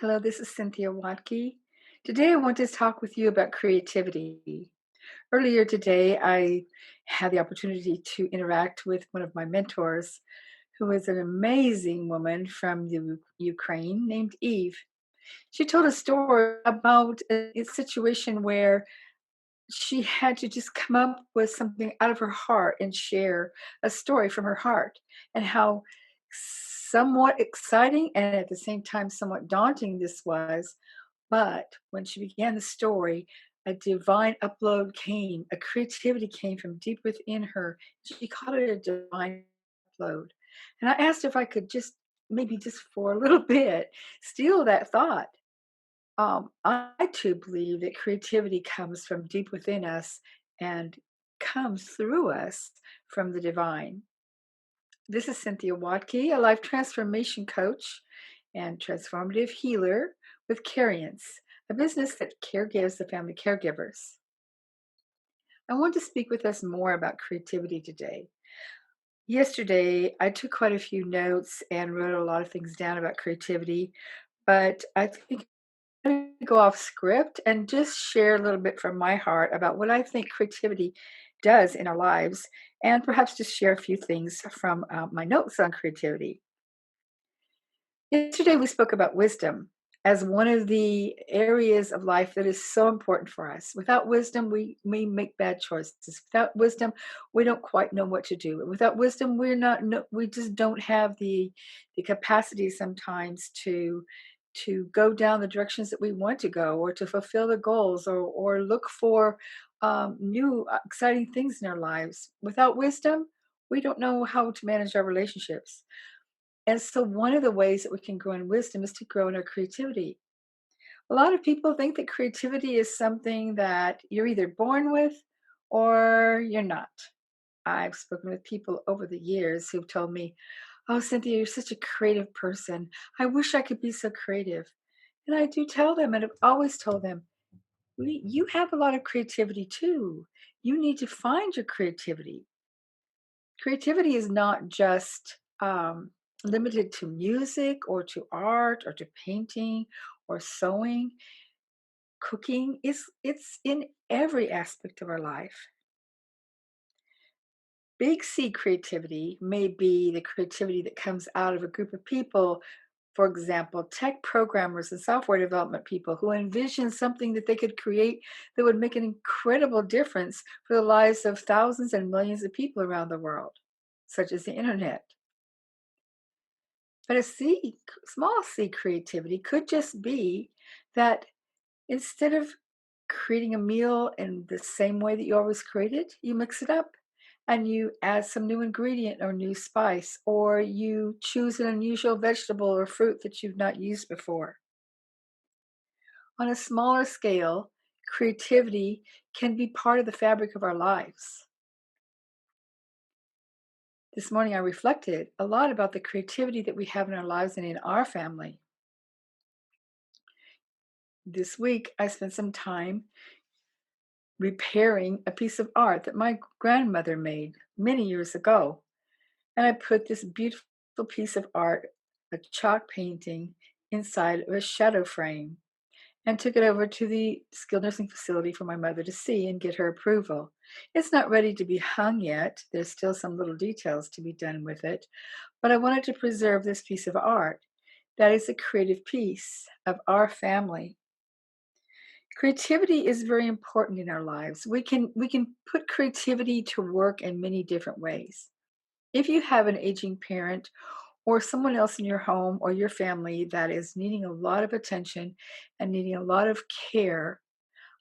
Hello, this is Cynthia Watke. Today I want to talk with you about creativity. Earlier today, I had the opportunity to interact with one of my mentors, who is an amazing woman from the Ukraine named Eve. She told a story about a situation where she had to just come up with something out of her heart and share a story from her heart, and how somewhat exciting and at the same time somewhat daunting this was. But when she began the story, a divine upload came, a creativity came from deep within her. She called it a divine upload. And I asked if I could just, maybe just for a little bit, steal that thought. I too believe that creativity comes from deep within us and comes through us from the divine. This is Cynthia Watke, a life transformation coach and transformative healer with Cariance, a business that caregives the family caregivers. I want to speak with us more about creativity today. Yesterday, I took quite a few notes and wrote a lot of things down about creativity, but I think I'm going to go off script and just share a little bit from my heart about what I think creativity does in our lives, and perhaps just share a few things from my notes on creativity. Yesterday, we spoke about wisdom as one of the areas of life that is so important for us. Without wisdom, we make bad choices. Without wisdom, we don't quite know what to do. Without wisdom, we're not. No, we just don't have the capacity sometimes to go down the directions that we want to go, or to fulfill the goals, or look for new exciting things in our lives. Without wisdom, we don't know how to manage our relationships. And so, one of the ways that we can grow in wisdom is to grow in our creativity. A lot of people think that creativity is something that you're either born with or you're not. I've spoken with people over the years who've told me, "Oh, Cynthia, you're such a creative person. I wish I could be so creative." And I do tell them, and I've always told them, You have a lot of creativity too. You need to find your creativity. Creativity is not just limited to music or to art or to painting or sewing. Cooking is it's in every aspect of our life. Big C creativity may be the creativity that comes out of a group of people, for example, tech programmers and software development people who envision something that they could create that would make an incredible difference for the lives of thousands and millions of people around the world, such as the internet. But a C, small c creativity could just be that instead of creating a meal in the same way that you always create it, you mix it up and you add some new ingredient or new spice, or you choose an unusual vegetable or fruit that you've not used before. On a smaller scale, creativity can be part of the fabric of our lives. This morning, I reflected a lot about the creativity that we have in our lives and in our family. This week, I spent some time repairing a piece of art that my grandmother made many years ago. And I put this beautiful piece of art, a chalk painting, inside of a shadow frame, and took it over to the skilled nursing facility for my mother to see and get her approval. It's not ready to be hung yet. There's still some little details to be done with it, but I wanted to preserve this piece of art. That is a creative piece of our family. Creativity is very important in our lives. We can put creativity to work in many different ways. If you have an aging parent or someone else in your home or your family that is needing a lot of attention and needing a lot of care,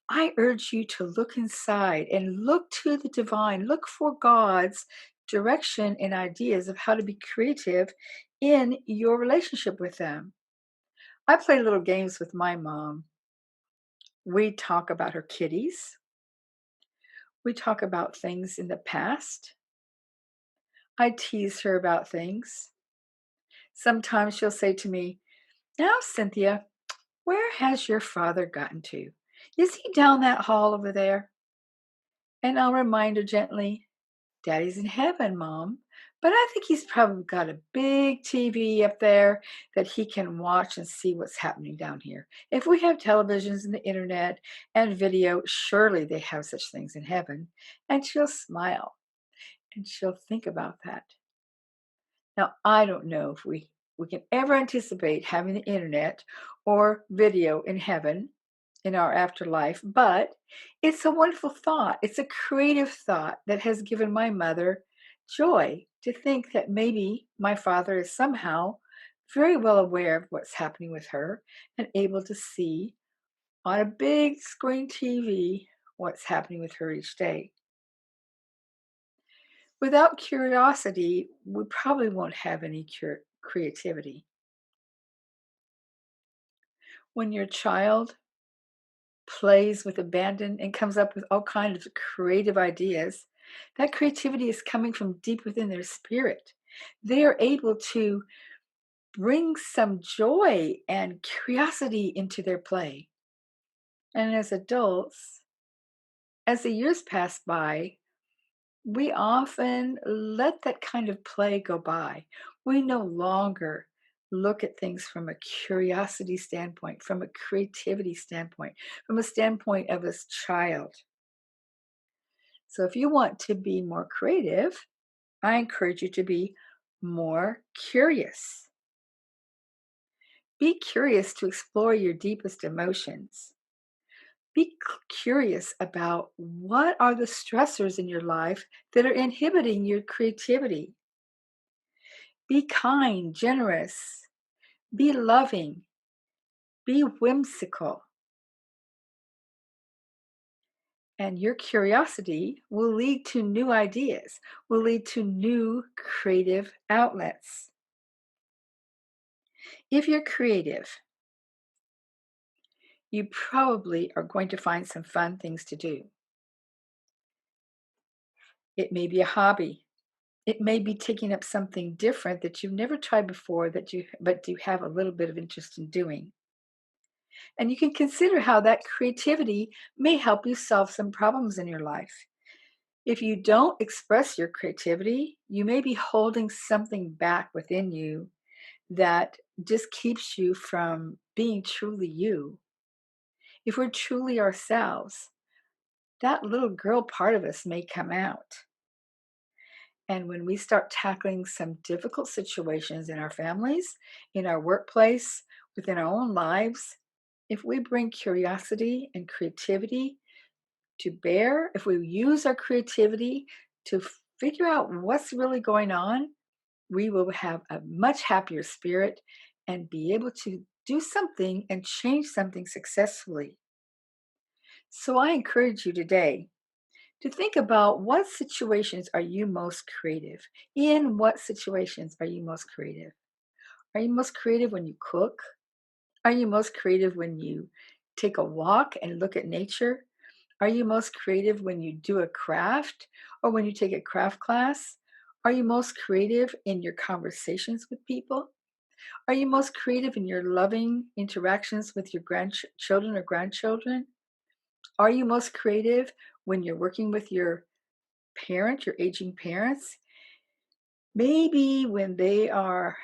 I urge you to look inside and look to the divine. Look for God's direction and ideas of how to be creative in your relationship with them. I play little games with my mom. We talk about her kitties. We talk about things in the past. I tease her about things. Sometimes she'll say to me, "Now, Cynthia, where has your father gotten to? Is he down that hall over there?" And I'll remind her gently, "Daddy's in heaven, Mom, But I think he's probably got a big TV up there that he can watch and see what's happening down here. If we have televisions and the internet and video, surely they have such things in heaven. And she'll smile and she'll think about that. Now, I don't know if we can ever anticipate having the internet or video in heaven in our afterlife, but it's a wonderful thought. It's a creative thought that has given my mother joy to think that maybe my father is somehow very well aware of what's happening with her and able to see on a big screen TV what's happening with her each day. Without curiosity, we probably won't have any creativity. When your child plays with abandon and comes up with all kinds of creative ideas, that creativity is coming from deep within their spirit. They are able to bring some joy and curiosity into their play. And as adults, as the years pass by, we often let that kind of play go by. We no longer look at things from a curiosity standpoint, from a creativity standpoint, from a standpoint of a child. So if you want to be more creative, I encourage you to be more curious. Be curious to explore your deepest emotions. Be curious about what are the stressors in your life that are inhibiting your creativity. Be kind, generous, be loving, be whimsical. And your curiosity will lead to new ideas, will lead to new creative outlets. If you're creative, you probably are going to find some fun things to do. It may be a hobby. It may be taking up something different that you've never tried before but you have a little bit of interest in doing. And you can consider how that creativity may help you solve some problems in your life. If you don't express your creativity, you may be holding something back within you that just keeps you from being truly you. If we're truly ourselves, that little girl part of us may come out. And when we start tackling some difficult situations in our families, in our workplace, within our own lives, if we bring curiosity and creativity to bear, if we use our creativity to figure out what's really going on, we will have a much happier spirit and be able to do something and change something successfully. So I encourage you today to think about what situations are you most creative? In what situations are you most creative? Are you most creative when you cook? Are you most creative when you take a walk and look at nature? Are you most creative when you do a craft or when you take a craft class? Are you most creative in your conversations with people? Are you most creative in your loving interactions with your grandchildren or grandchildren? Are you most creative when you're working with your your aging parents? Maybe when they are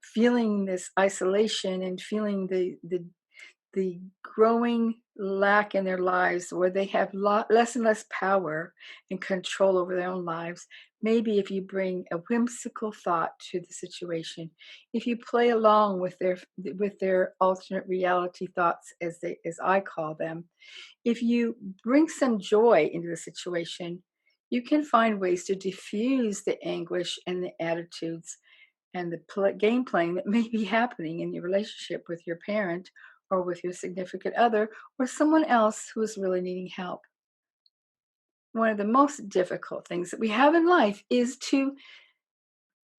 feeling this isolation and feeling the growing lack in their lives where they have less and less power and control over their own lives. Maybe if you bring a whimsical thought to the situation, if you play along with their alternate reality thoughts as I call them, if you bring some joy into the situation, you can find ways to diffuse the anguish and the attitudes and the game playing that may be happening in your relationship with your parent or with your significant other or someone else who is really needing help. One of the most difficult things that we have in life is to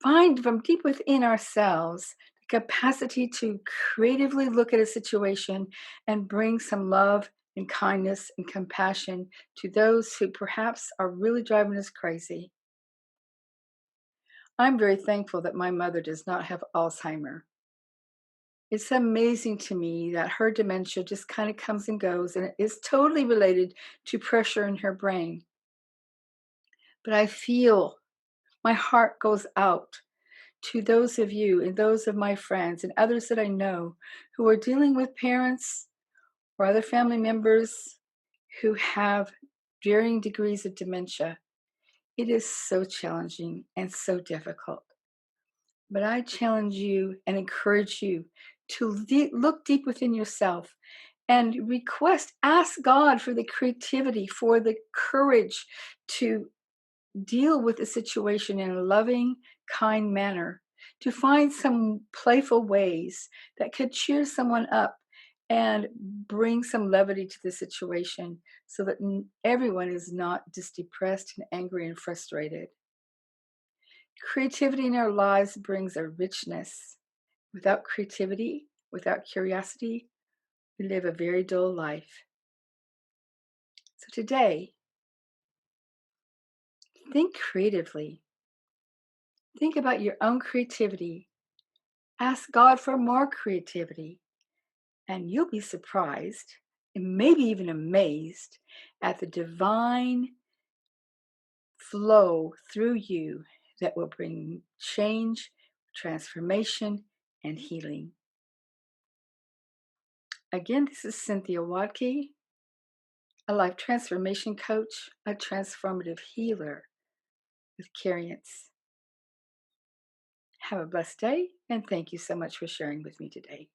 find from deep within ourselves the capacity to creatively look at a situation and bring some love and kindness and compassion to those who perhaps are really driving us crazy. I'm very thankful that my mother does not have Alzheimer's. It's amazing to me that her dementia just kind of comes and goes, and it is totally related to pressure in her brain. But I feel My heart goes out to those of you and those of my friends and others that I know who are dealing with parents or other family members who have varying degrees of dementia. It is so challenging and so difficult. But I challenge you and encourage you to look deep within yourself and ask God for the creativity, for the courage to deal with the situation in a loving, kind manner, to find some playful ways that could cheer someone up and bring some levity to the situation so that everyone is not just depressed and angry and frustrated. Creativity in our lives brings a richness. Without creativity, without curiosity, we live a very dull life. So today, think creatively. Think about your own creativity. Ask God for more creativity, and you'll be surprised and maybe even amazed at the divine flow through you that will bring change, transformation, and healing. Again, this is Cynthia Wadke, a life transformation coach, a transformative healer with Cariance. Have a blessed day, and thank you so much for sharing with me today.